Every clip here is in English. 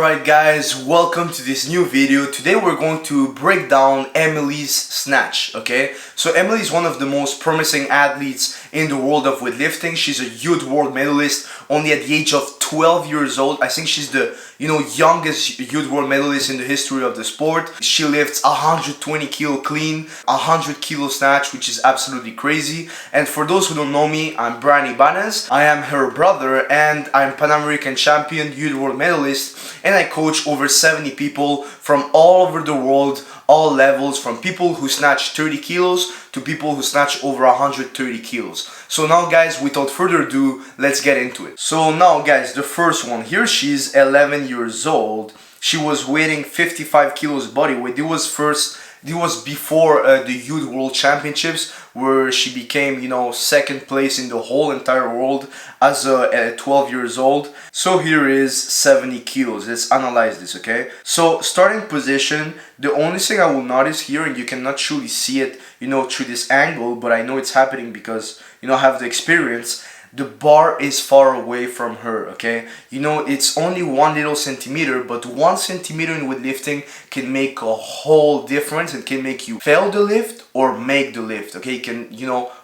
Alright guys, welcome to this new video. Today we're going to break down Emily's snatch, okay? So Emily is one of the most promising athletes in the world of weightlifting. She's a youth world medalist only at the age of 12 years old. I think she's the youngest youth world medalist in the history of the sport. She lifts 120 kilo clean, 100 kilo snatch, which is absolutely crazy. And for those who don't know me, I'm Brian Ibanez. I am her brother and I'm Pan American champion, youth world medalist, and I coach over 70 people from all over the world, all levels, from people who snatch 30 kilos to people who snatch over 130 kilos. So now guys, without further ado, let's get into it. So now guys, the first one, here she's 11 years old. She was weighing 55 kilos body weight. It was before the Youth World Championships, where she became, second place in the whole entire world as 12 years old. So here is 70 kilos. Let's analyze this, okay? So starting position, the only thing I will notice here, and you cannot truly see it, through this angle, but I know it's happening because, I have the experience. The bar is far away from her, okay? It's only 1 little centimeter, but 1 centimeter in weightlifting can make a whole difference and can make you fail the lift or make the lift, okay?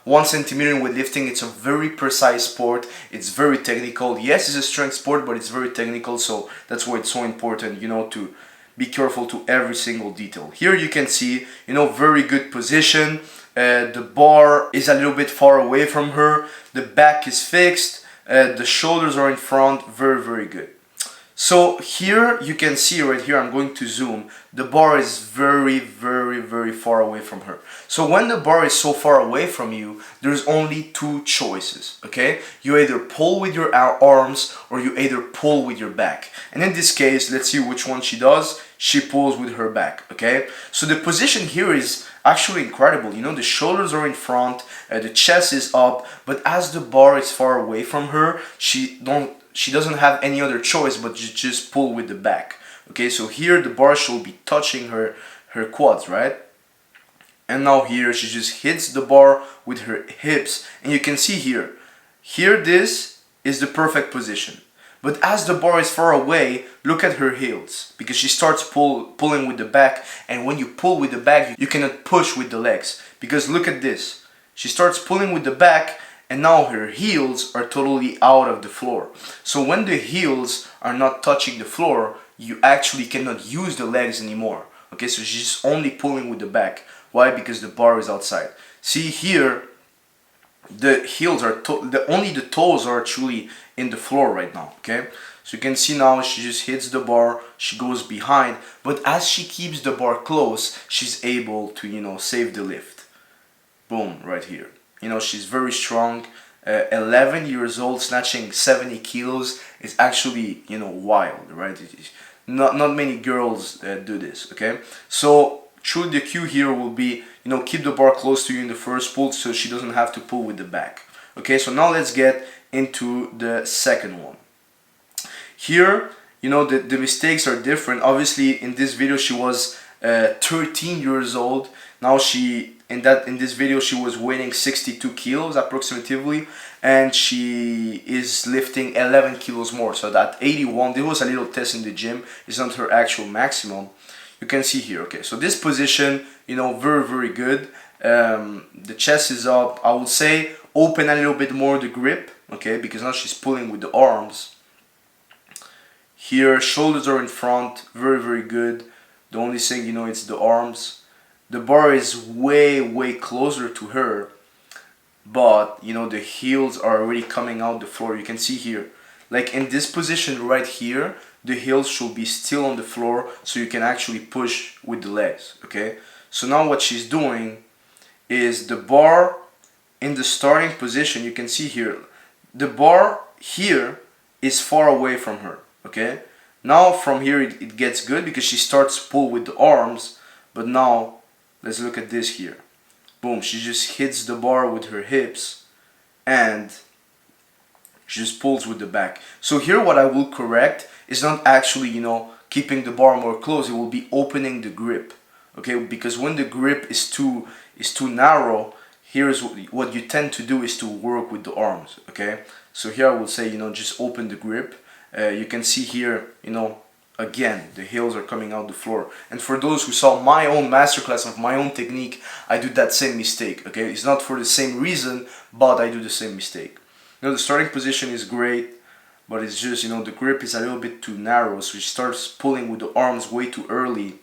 1 centimeter in weightlifting, it's a very precise sport. It's very technical. Yes, it's a strength sport, but it's very technical, so that's why it's so important, to be careful to every single detail. Here you can see, very good position. The bar is a little bit far away from her. The back is fixed. The shoulders are in front. Very, very good. So here you can see right here, I'm going to zoom. The bar is very, very, very far away from her. So when the bar is so far away from you, there's only two choices, okay? You either pull with your arms or you either pull with your back. And in this case, let's see which one she does. She pulls with her back, okay? So the position here is actually incredible. The shoulders are in front, the chest is up, but as the bar is far away from her, she doesn't have any other choice but to just pull with the back. Okay, so here the bar should be touching her quads, right? And now here she just hits the bar with her hips, and you can see here this is the perfect position. But as the bar is far away, look at her heels, because she starts pulling with the back, and when you pull with the back, you cannot push with the legs, because look at this. She starts pulling with the back, and now her heels are totally out of the floor. So when the heels are not touching the floor, you actually cannot use the legs anymore. Okay, so she's only pulling with the back. Why? Because the bar is outside. See here, the heels are only the toes are actually in the floor right now, okay? So you can see now she just hits the bar, she goes behind, but as she keeps the bar close, she's able to, save the lift. Boom, right here. She's very strong. 11 years old, snatching 70 kilos is actually, wild, right? Not many girls do this, okay? So truly the cue here will be, keep the bar close to you in the first pull so she doesn't have to pull with the back. Okay, so now let's get into the second one. Here, the mistakes are different. Obviously, in this video, she was 13 years old. Now in this video, she was weighing 62 kilos approximately, and she is lifting 11 kilos more. So that 81, there was a little test in the gym. It's not her actual maximum. You can see here, okay, so this position, very, very good. The chest is up. I would say open a little bit more the grip, okay, because now she's pulling with the arms. Here, shoulders are in front, very, very good. The only thing, it's the arms. The bar is way, way closer to her, but, the heels are already coming out the floor. You can see here, like in this position right here, the heels should be still on the floor so you can actually push with the legs, okay? So now what she's doing is the bar in the starting position, you can see here, the bar here is far away from her, okay? Now from here it gets good because she starts to pull with the arms, but now let's look at this here. Boom, she just hits the bar with her hips and she just pulls with the back. So here what I will correct is not actually, keeping the bar more close, it will be opening the grip, okay? Because when the grip is too narrow, here's what you tend to do is to work with the arms, okay? So here I will say, just open the grip. You can see here, again, the heels are coming out the floor. And for those who saw my own masterclass of my own technique, I do that same mistake, okay? It's not for the same reason, but I do the same mistake. You know, the starting position is great, but it's just, you know, the grip is a little bit too narrow, so she starts pulling with the arms way too early,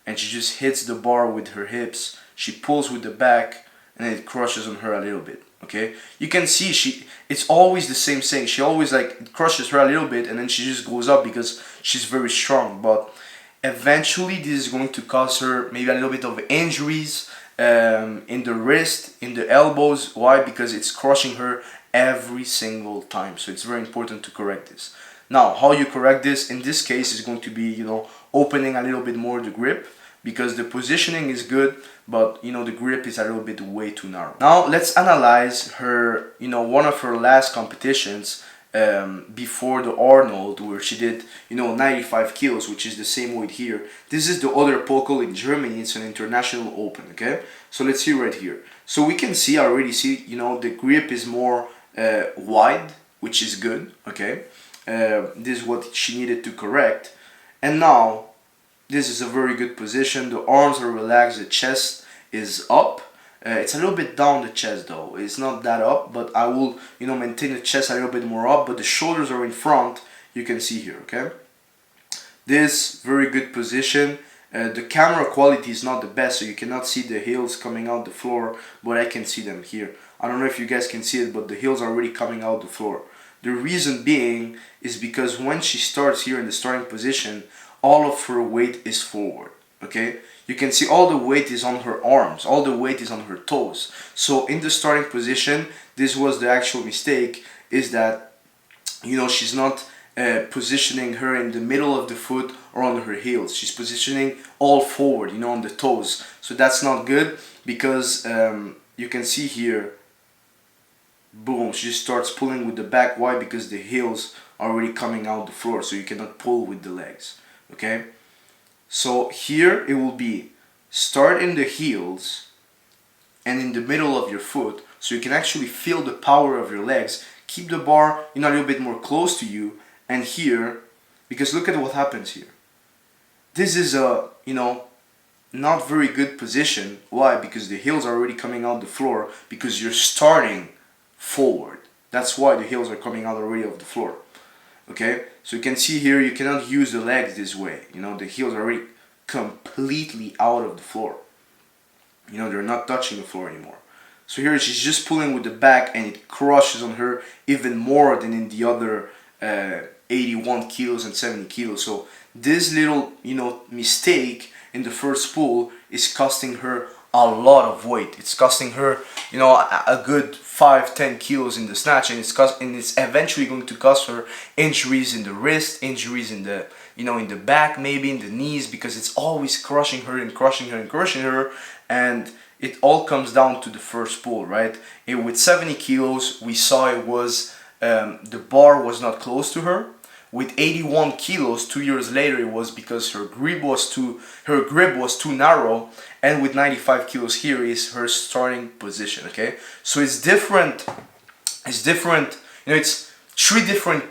and she just hits the bar with her hips. She pulls with the back, and it crushes on her a little bit, okay? You can see it's always the same thing. She always, like, it crushes her a little bit, and then she just goes up because she's very strong. But eventually this is going to cause her maybe a little bit of injuries in the wrist, in the elbows. Why? Because it's crushing her every single time. So it's very important to correct this. Now, how you correct this in this case is going to be, you know, opening a little bit more the grip, because the positioning is good, but, you know, the grip is a little bit way too narrow. Now let's analyze her, you know, one of her last competitions before the Arnold, where she did, you know, 95 kilos, which is the same weight here. This is the other Pokal in Germany. It's an international open, okay? So let's see right here. So we can see, already see, you know, the grip is more wide, which is good, okay? This is what she needed to correct. And now, this is a very good position. The arms are relaxed, the chest is up. It's a little bit down the chest though. It's not that up, but I will, you know, maintain the chest a little bit more up, but the shoulders are in front, you can see here, okay? This, very good position. The camera quality is not the best, so you cannot see the heels coming out the floor, but I can see them here. I don't know if you guys can see it, but the heels are already coming out the floor. The reason being is because when she starts here in the starting position, all of her weight is forward, okay? You can see all the weight is on her arms, all the weight is on her toes. So in the starting position, this was the actual mistake, is that, you know, she's not positioning her in the middle of the foot or on her heels. She's positioning all forward, you know, on the toes. So that's not good, because you can see here, boom, she starts pulling with the back. Why? Because the heels are already coming out the floor, so you cannot pull with the legs, okay? So here it will be start in the heels and in the middle of your foot, so you can actually feel the power of your legs. Keep the bar, you know, a little bit more close to you, and here, because look at what happens here. This is a, you know, not very good position. Why? Because the heels are already coming out the floor, because you're starting forward. That's why the heels are coming out already of the floor. Okay, so you can see here, you cannot use the legs this way. You know, the heels are already completely out of the floor. You know, they're not touching the floor anymore. So here she's just pulling with the back, and it crushes on her even more than in the other 81 kilos and 70 kilos. So this little, you know, mistake in the first pull is costing her a lot of weight. It's costing her, you know, a good 5-10 kilos in the snatch, and it's eventually going to cost her injuries in the wrist, injuries in the, you know, in the back, maybe in the knees, because it's always crushing her and crushing her and crushing her, and it all comes down to the first pull, right? With 70 kilos, we saw it was the bar was not close to her. With 81 kilos, 2 years later, it was because her grip was too narrow, and with 95 kilos here is her starting position, okay? So it's different, you know, it's 3 different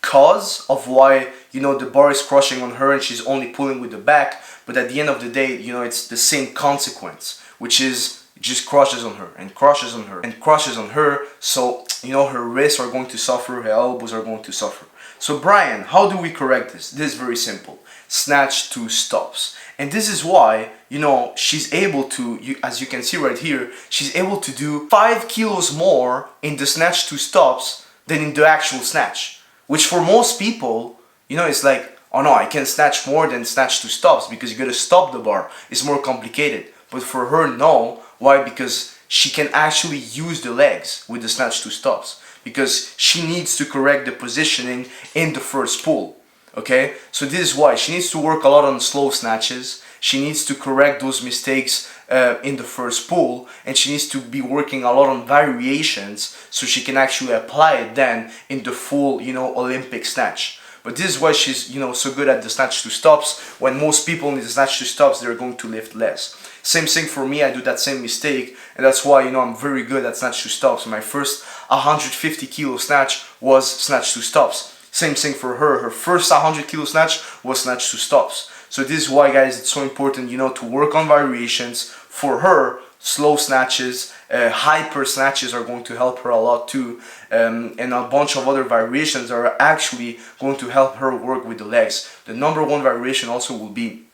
cause of why, you know, the bar is crushing on her and she's only pulling with the back, but at the end of the day, you know, it's the same consequence, which is it just crushes on her and crushes on her and crushes on her. So, you know, her wrists are going to suffer, her elbows are going to suffer. So Brian, how do we correct this? This is very simple. Snatch 2 stops. And this is why, you know, she's able to, as you can see right here, she's able to do 5 kilos more in the snatch 2 stops than in the actual snatch. Which for most people, you know, it's like, oh no, I can snatch more than snatch 2 stops because you gotta stop the bar. It's more complicated. But for her, no. Why? Because she can actually use the legs with the snatch 2 stops. Because she needs to correct the positioning in the first pull. Okay? So this is why. She needs to work a lot on slow snatches. She needs to correct those mistakes in the first pull. And she needs to be working a lot on variations so she can actually apply it then in the full, you know, Olympic snatch. But this is why she's, you know, so good at the snatch 2 stops. When most people in the snatch 2 stops, they're going to lift less. Same thing for me, I do that same mistake, and that's why, you know, I'm very good at snatch 2 stops. My first 150 kilo snatch was snatch 2 stops. Same thing for her. Her first 100 kilo snatch was snatch to stops. So this is why, guys, it's so important, you know, to work on variations. For her, slow snatches, hyper snatches are going to help her a lot too, and a bunch of other variations are actually going to help her work with the legs. The number one variation also will be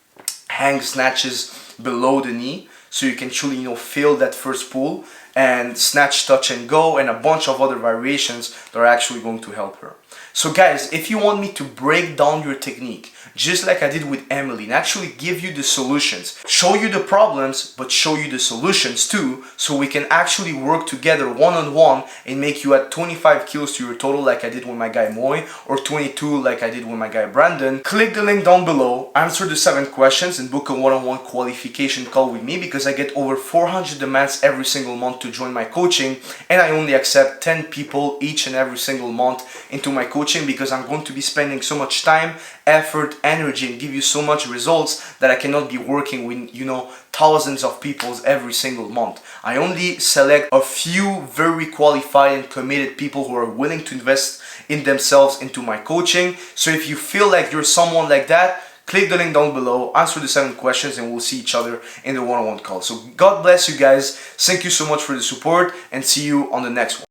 hang snatches below the knee, so you can truly, you know, feel that first pull, and snatch touch and go, and a bunch of other variations that are actually going to help her. So guys, if you want me to break down your technique, just like I did with Emily, and actually give you the solutions, show you the problems, but show you the solutions too, so we can actually work together one-on-one and make you add 25 kilos to your total like I did with my guy Moy, or 22 like I did with my guy Brandon, click the link down below, answer the 7 questions, and book a one-on-one qualification call with me, because I get over 400 demands every single month to join my coaching, and I only accept 10 people each and every single month into my coaching, because I'm going to be spending so much time, effort, energy, and give you so much results that I cannot be working with, you know, thousands of people every single month. I only select a few very qualified and committed people who are willing to invest in themselves into my coaching. So if you feel like you're someone like that, click the link down below, answer the 7 questions, and we'll see each other in the one-on-one call. So God bless you guys. Thank you so much for the support, and see you on the next one.